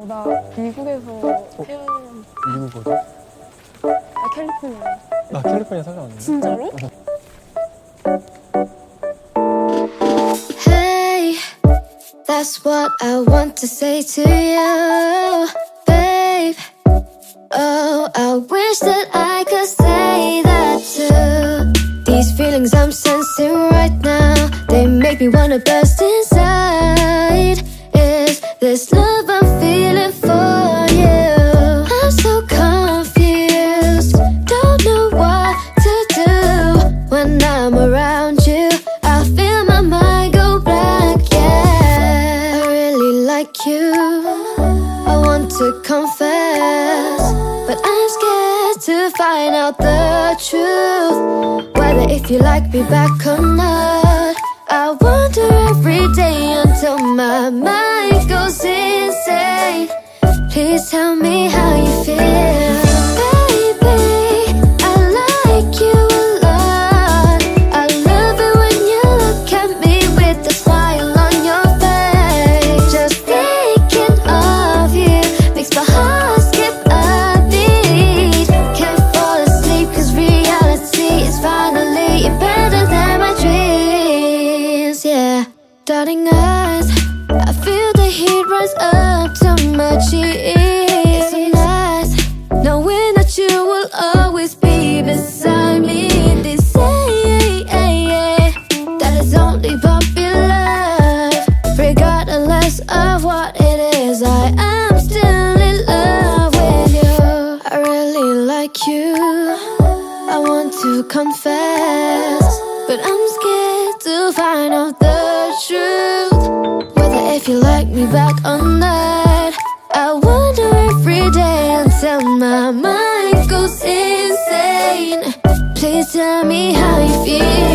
나 미국에서 태어난 미국 어디? 캘리포니아. 나 캘리포니아 살아왔는데. 진짜로? Hey, that's what I want to say to you, babe. Oh, I wish that I could say that too. These feelings I'm sensing right now, they make me wanna burst inside. Is this love I'm feeling for you? I'm so confused, don't know what to do. When I'm around you, I feel my mind go blank, yeah. I really like you, I want to confess, but I'm scared to find out the truth. Whether if you like me back or not, I wonder every day until my mind goes insane. Please tell me how you feel. Baby, I like you a lot. I love it when you look at me with a smile on your face. Just thinking of you makes my heart skip a beat. Can't fall asleep cause reality is finally better than my dreams, yeah. Darting eyes, I feel the heat rise up to my cheeks. It's so nice knowing that you will always be beside me. They say that it's only puppy love. Regardless of what it is, I am still in love with you. I really like you, I want to confess, but I'm scared to find out the truth. Whether if you like me back or not, I wonder every day until my mind goes insane. Please tell me how you feel.